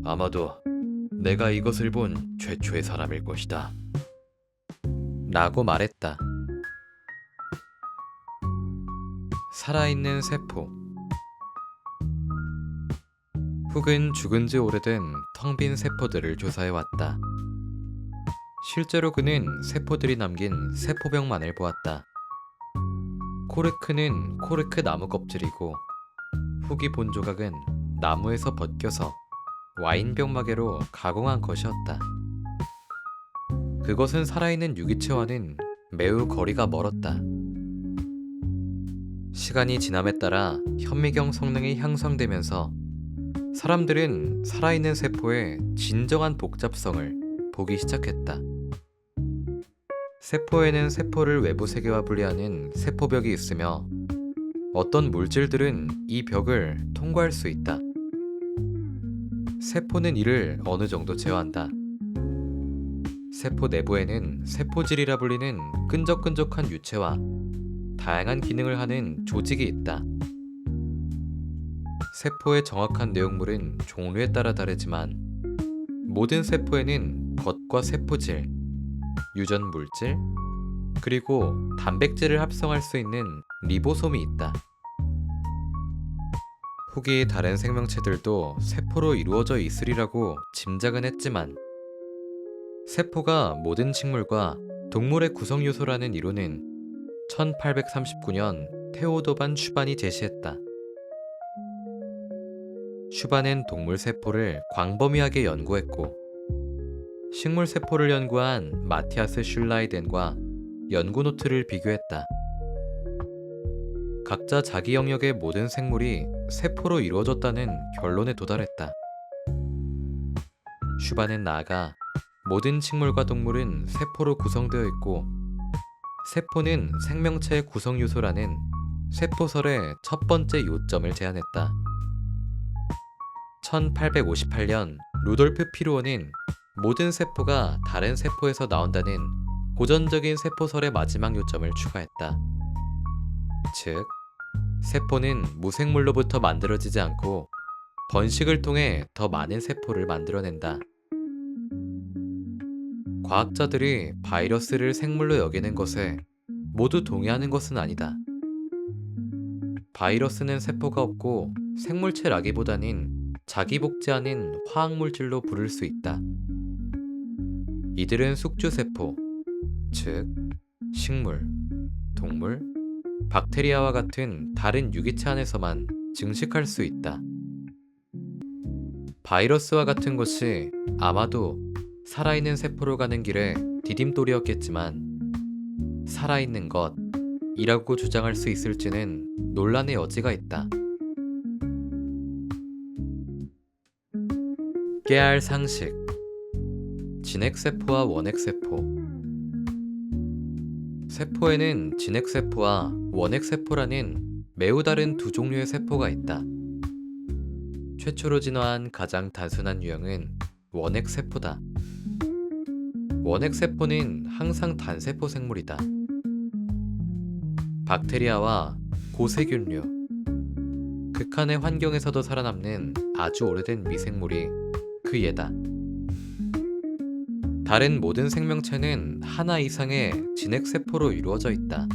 아마도 내가 이것을 본 최초의 사람일 것이다. 라고 말했다. 살아있는 세포. 훅은 죽은 지 오래된 텅 빈 세포들을 조사해왔다. 실제로 그는 세포들이 남긴 세포병만을 보았다. 코르크는 코르크 나무 껍질이고 훅이 본 조각은 나무에서 벗겨서 와인병 마개로 가공한 것이었다. 그것은 살아있는 유기체와는 매우 거리가 멀었다. 시간이 지남에 따라 현미경 성능이 향상되면서 사람들은 살아있는 세포의 진정한 복잡성을 보기 시작했다. 세포에는 세포를 외부 세계와 분리하는 세포벽이 있으며 어떤 물질들은 이 벽을 통과할 수 있다. 세포는 이를 어느 정도 제어한다. 세포 내부에는 세포질이라 불리는 끈적끈적한 유체와 다양한 기능을 하는 조직이 있다. 세포의 정확한 내용물은 종류에 따라 다르지만 모든 세포에는 겉과 세포질, 유전 물질, 그리고 단백질을 합성할 수 있는 리보솜이 있다. 후기 다른 생명체들도 세포로 이루어져 있으리라고 짐작은 했지만 세포가 모든 식물과 동물의 구성 요소라는 이론은 1839년 테오도 반 슈반이 제시했다. 슈반은 동물 세포를 광범위하게 연구했고 식물 세포를 연구한 마티아스 슐라이덴과 연구 노트를 비교했다. 각자 자기 영역의 모든 생물이 세포로 이루어졌다는 결론에 도달했다. 슈반은 나아가 모든 식물과 동물은 세포로 구성되어 있고 세포는 생명체의 구성 요소라는 세포설의 첫 번째 요점을 제안했다. 1858년 루돌프 피루어는 모든 세포가 다른 세포에서 나온다는 고전적인 세포설의 마지막 요점을 추가했다. 즉, 세포는 무생물로부터 만들어지지 않고 번식을 통해 더 많은 세포를 만들어낸다. 과학자들이 바이러스를 생물로 여기는 것에 모두 동의하는 것은 아니다. 바이러스는 세포가 없고 생물체라기보다는 자기 복제하는 화학물질로 부를 수 있다. 이들은 숙주세포, 즉 식물, 동물, 박테리아와 같은 다른 유기체 안에서만 증식할 수 있다. 바이러스와 같은 것이 아마도 살아있는 세포로 가는 길에 디딤돌이었겠지만 살아있는 것이라고 주장할 수 있을지는 논란의 여지가 있다. 깨알 상식. 진핵세포와 원핵세포. 세포에는 진핵세포와 원핵세포라는 매우 다른 두 종류의 세포가 있다. 최초로 진화한 가장 단순한 유형은 원핵세포다. 원핵세포는 항상 단세포 생물이다. 박테리아와 고세균류, 극한의 환경에서도 살아남는 아주 오래된 미생물이 그 예다. 다른 모든 생명체는 하나 이상의 진핵세포로 이루어져 있다.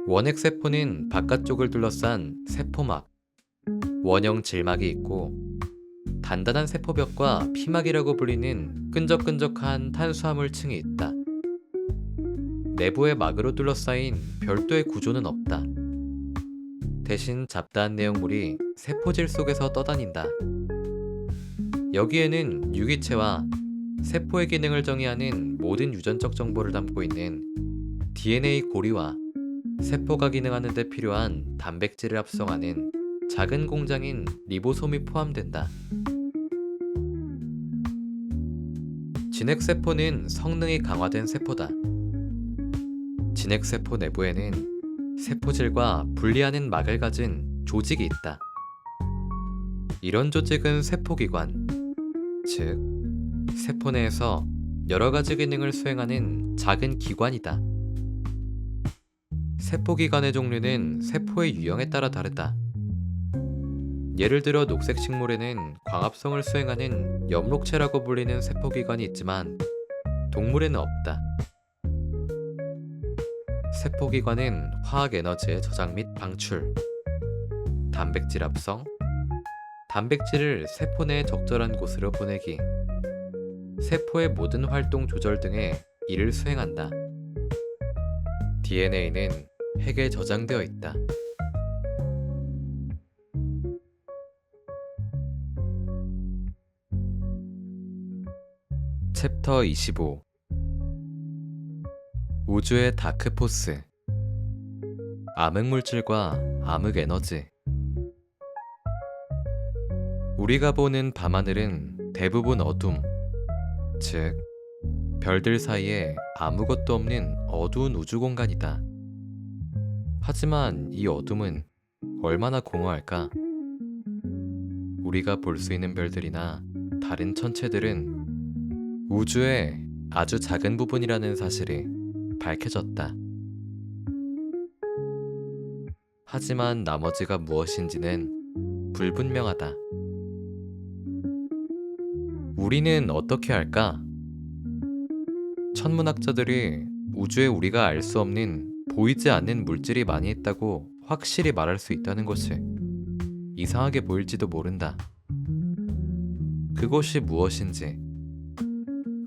원핵세포는 바깥쪽을 둘러싼 세포막, 원형 질막이 있고 단단한 세포벽과 피막이라고 불리는 끈적끈적한 탄수화물층이 있다. 내부의 막으로 둘러싸인 별도의 구조는 없다. 대신 잡다한 내용물이 세포질 속에서 떠다닌다. 여기에는 유기체와 세포의 기능을 정의하는 모든 유전적 정보를 담고 있는 DNA 고리와 세포가 기능하는 데 필요한 단백질을 합성하는 작은 공장인 리보솜이 포함된다. 진핵세포는 성능이 강화된 세포다. 진핵세포 내부에는 세포질과 분리하는 막을 가진 조직이 있다. 이런 조직은 세포기관, 즉 세포 내에서 여러 가지 기능을 수행하는 작은 기관이다. 세포기관의 종류는 세포의 유형에 따라 다르다. 예를 들어 녹색 식물에는 광합성을 수행하는 엽록체라고 불리는 세포기관이 있지만 동물에는 없다. 세포기관은 화학에너지의 저장 및 방출, 단백질 합성, 단백질을 세포 내의 적절한 곳으로 보내기, 세포의 모든 활동 조절 등의 일을 수행한다. DNA는 핵에 저장되어 있다. 챕터 25. 우주의 다크포스. 암흑물질과 암흑에너지. 우리가 보는 밤하늘은 대부분 어둠, 즉 별들 사이에 아무것도 없는 어두운 우주 공간이다. 하지만 이 어둠은 얼마나 공허할까? 우리가 볼 수 있는 별들이나 다른 천체들은 우주의 아주 작은 부분이라는 사실이 밝혀졌다. 하지만 나머지가 무엇인지는 불분명하다. 우리는 어떻게 할까? 천문학자들이 우주에 우리가 알 수 없는 보이지 않는 물질이 많이 있다고 확실히 말할 수 있다는 것이 이상하게 보일지도 모른다. 그것이 무엇인지,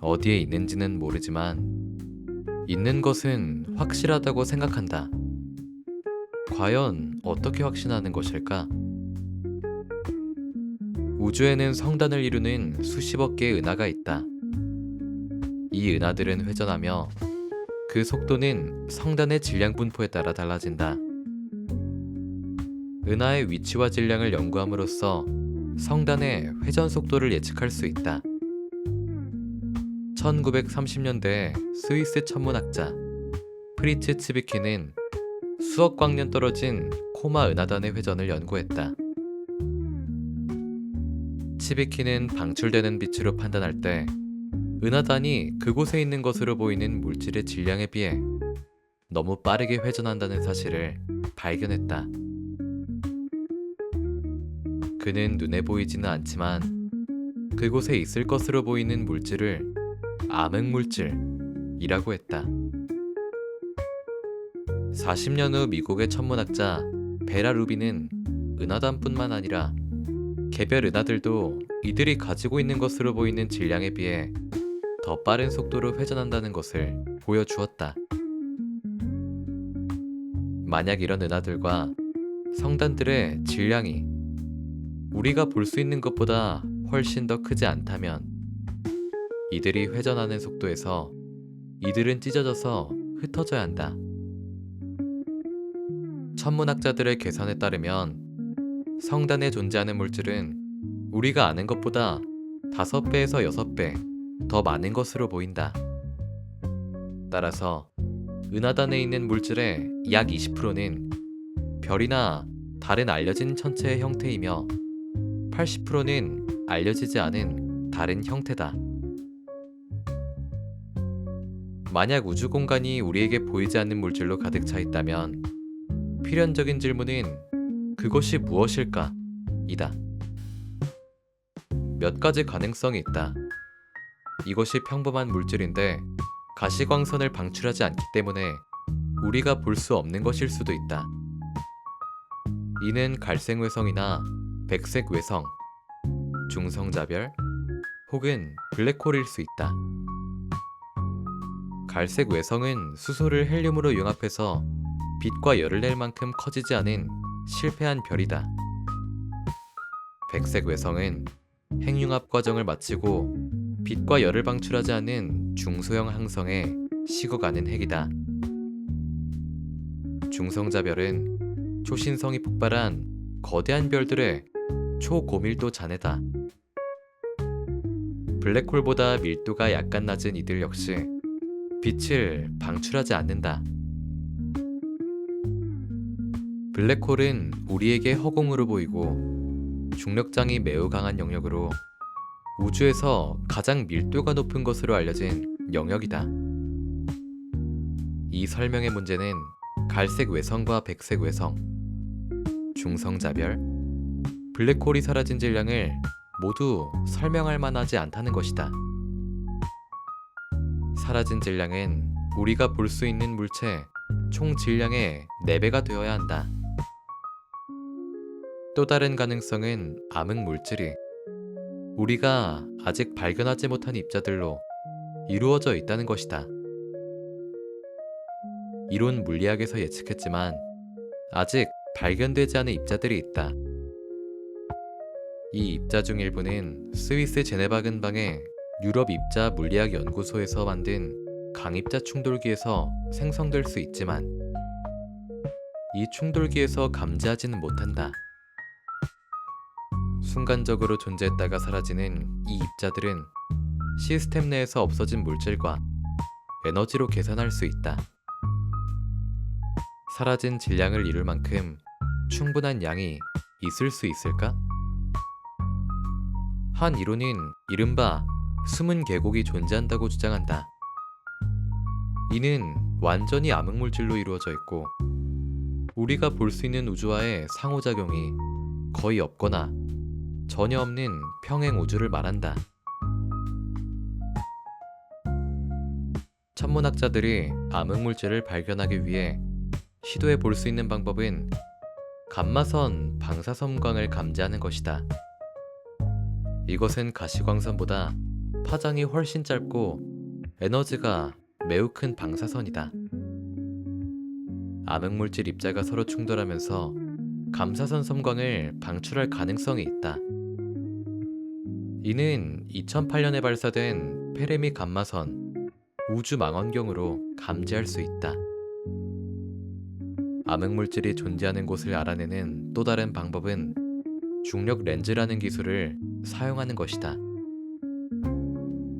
어디에 있는지는 모르지만 있는 것은 확실하다고 생각한다. 과연 어떻게 확신하는 것일까? 우주에는 성단을 이루는 수십억 개의 은하가 있다. 이 은하들은 회전하며 그 속도는 성단의 질량 분포에 따라 달라진다. 은하의 위치와 질량을 연구함으로써 성단의 회전 속도를 예측할 수 있다. 1930년대 스위스 천문학자 프리츠 츠비키는 수억 광년 떨어진 코마 은하단의 회전을 연구했다. 치비키는 방출되는 빛으로 판단할 때 은하단이 그곳에 있는 것으로 보이는 물질의 질량에 비해 너무 빠르게 회전한다는 사실을 발견했다. 그는 눈에 보이지는 않지만 그곳에 있을 것으로 보이는 물질을 암흑물질이라고 했다. 40년 후 미국의 천문학자 베라 루비는 은하단뿐만 아니라 개별 은하들도 이들이 가지고 있는 것으로 보이는 질량에 비해 더 빠른 속도로 회전한다는 것을 보여주었다. 만약 이런 은하들과 성단들의 질량이 우리가 볼 수 있는 것보다 훨씬 더 크지 않다면 이들이 회전하는 속도에서 이들은 찢어져서 흩어져야 한다. 천문학자들의 계산에 따르면 성단에 존재하는 물질은 우리가 아는 것보다 5배에서 6배 더 많은 것으로 보인다. 따라서 은하단에 있는 물질의 약 20%는 별이나 다른 알려진 천체의 형태이며 80%는 알려지지 않은 다른 형태다. 만약 우주 공간이 우리에게 보이지 않는 물질로 가득 차 있다면 필연적인 질문은 그것이 무엇일까? 이다. 몇 가지 가능성이 있다. 이것이 평범한 물질인데 가시광선을 방출하지 않기 때문에 우리가 볼 수 없는 것일 수도 있다. 이는 갈색외성이나 백색외성, 중성자별 혹은 블랙홀일 수 있다. 갈색외성은 수소를 헬륨으로 융합해서 빛과 열을 낼 만큼 커지지 않은 실패한 별이다. 백색외성은 핵융합 과정을 마치고 빛과 열을 방출하지 않은 중소형 항성에 식어가는 핵이다. 중성자별은 초신성이 폭발한 거대한 별들의 초고밀도 잔해다. 블랙홀보다 밀도가 약간 낮은 이들 역시 빛을 방출하지 않는다. 블랙홀은 우리에게 허공으로 보이고 중력장이 매우 강한 영역으로 우주에서 가장 밀도가 높은 것으로 알려진 영역이다. 이 설명의 문제는 갈색 외성과 백색 외성, 중성자별, 블랙홀이 사라진 질량을 모두 설명할 만하지 않다는 것이다. 사라진 질량은 우리가 볼 수 있는 물체 총 질량의 4배가 되어야 한다. 또 다른 가능성은 암흑 물질이 우리가 아직 발견하지 못한 입자들로 이루어져 있다는 것이다. 이론 물리학에서 예측했지만 아직 발견되지 않은 입자들이 있다. 이 입자 중 일부는 스위스 제네바 근방의 유럽 입자 물리학 연구소에서 만든 강입자 충돌기에서 생성될 수 있지만 이 충돌기에서 감지하지는 못한다. 순간적으로 존재했다가 사라지는 이 입자들은 시스템 내에서 없어진 물질과 에너지로 계산할 수 있다. 사라진 질량을 이룰 만큼 충분한 양이 있을 수 있을까? 한 이론은 이른바 숨은 계곡이 존재한다고 주장한다. 이는 완전히 암흑물질로 이루어져 있고 우리가 볼 수 있는 우주와의 상호작용이 거의 없거나 전혀 없는 평행 우주를 말한다. 천문학자들이 암흑물질을 발견하기 위해 시도해 볼 수 있는 방법은 감마선 방사선광을 감지하는 것이다. 이것은 가시광선보다 파장이 훨씬 짧고 에너지가 매우 큰 방사선이다. 암흑물질 입자가 서로 충돌하면서 감사선 섬광을 방출할 가능성이 있다. 이는 2008년에 발사된 페레미 감마선 우주 망원경으로 감지할 수 있다. 암흑물질이 존재하는 곳을 알아내는 또 다른 방법은 중력 렌즈라는 기술을 사용하는 것이다.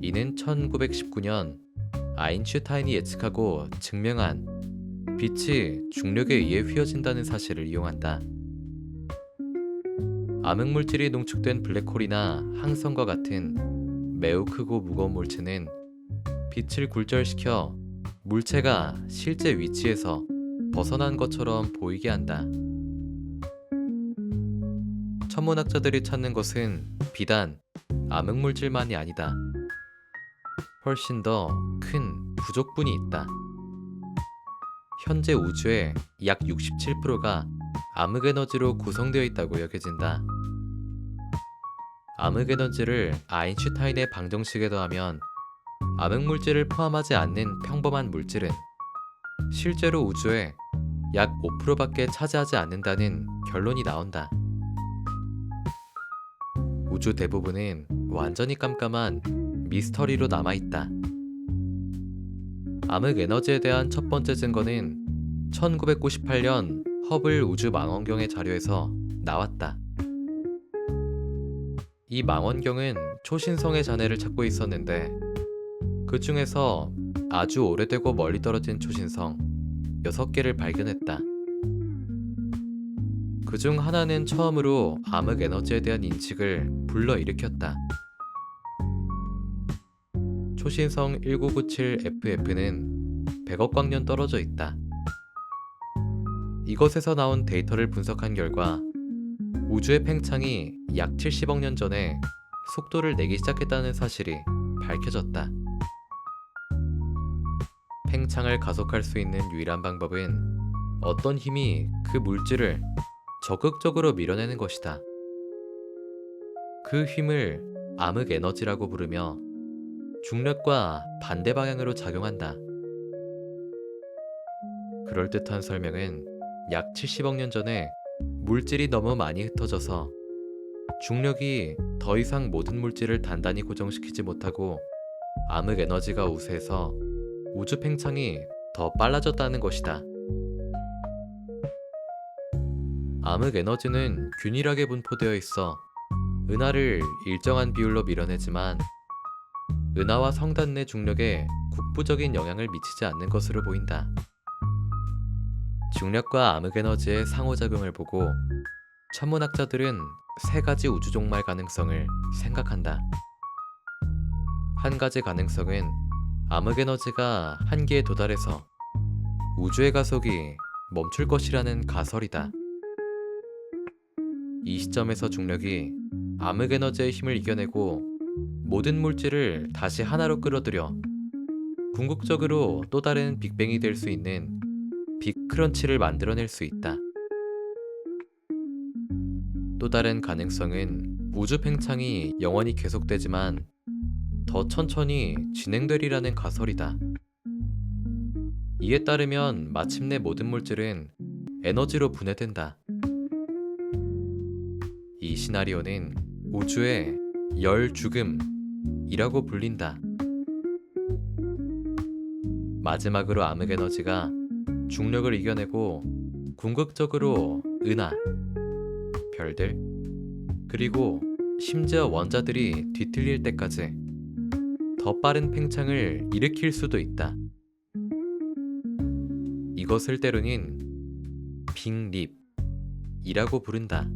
이는 1919년 아인슈타인이 예측하고 증명한 빛이 중력에 의해 휘어진다는 사실을 이용한다. 암흑물질이 농축된 블랙홀이나 항성과 같은 매우 크고 무거운 물체는 빛을 굴절시켜 물체가 실제 위치에서 벗어난 것처럼 보이게 한다. 천문학자들이 찾는 것은 비단 암흑물질만이 아니다. 훨씬 더 큰 부족분이 있다. 현재 우주의 약 67%가 암흑에너지로 구성되어 있다고 여겨진다. 암흑에너지를 아인슈타인의 방정식에 더하면 암흑물질을 포함하지 않는 평범한 물질은 실제로 우주의 약 5%밖에 차지하지 않는다는 결론이 나온다. 우주 대부분은 완전히 깜깜한 미스터리로 남아있다. 암흑 에너지에 대한 첫 번째 증거는 1998년 허블 우주 망원경의 자료에서 나왔다. 이 망원경은 초신성의 잔해를 찾고 있었는데 그 중에서 아주 오래되고 멀리 떨어진 초신성 6개를 발견했다. 그 중 하나는 처음으로 암흑 에너지에 대한 인식을 불러일으켰다. 초신성 1997FF는 100억 광년 떨어져 있다. 이것에서 나온 데이터를 분석한 결과 우주의 팽창이 약 70억 년 전에 속도를 내기 시작했다는 사실이 밝혀졌다. 팽창을 가속할 수 있는 유일한 방법은 어떤 힘이 그 물질을 적극적으로 밀어내는 것이다. 그 힘을 암흑 에너지라고 부르며 중력과 반대 방향으로 작용한다. 그럴듯한 설명은 약 70억 년 전에 물질이 너무 많이 흩어져서 중력이 더 이상 모든 물질을 단단히 고정시키지 못하고 암흑 에너지가 우세해서 우주 팽창이 더 빨라졌다는 것이다. 암흑 에너지는 균일하게 분포되어 있어 은하를 일정한 비율로 밀어내지만 은하와 성단 내 중력에 국부적인 영향을 미치지 않는 것으로 보인다. 중력과 암흑 에너지의 상호작용을 보고 천문학자들은 3가지 우주 종말 가능성을 생각한다. 한 가지 가능성은 암흑 에너지가 한계에 도달해서 우주의 가속이 멈출 것이라는 가설이다. 이 시점에서 중력이 암흑 에너지의 힘을 이겨내고 모든 물질을 다시 하나로 끌어들여 궁극적으로 또 다른 빅뱅이 될 수 있는 빅크런치를 만들어낼 수 있다. 또 다른 가능성은 우주 팽창이 영원히 계속되지만 더 천천히 진행되리라는 가설이다. 이에 따르면 마침내 모든 물질은 에너지로 분해된다. 이 시나리오는 우주의 열 죽음이라고 불린다. 마지막으로 암흑 에너지가 중력을 이겨내고 궁극적으로 은하, 별들, 그리고 심지어 원자들이 뒤틀릴 때까지 더 빠른 팽창을 일으킬 수도 있다. 이것을 때로는 빅립이라고 부른다.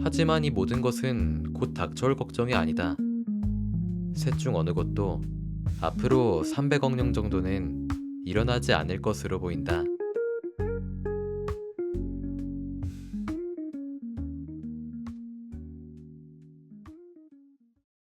하지만 이 모든 것은 곧 닥쳐올 걱정이 아니다. 셋 중 어느 것도 앞으로 300억 년 정도는 일어나지 않을 것으로 보인다.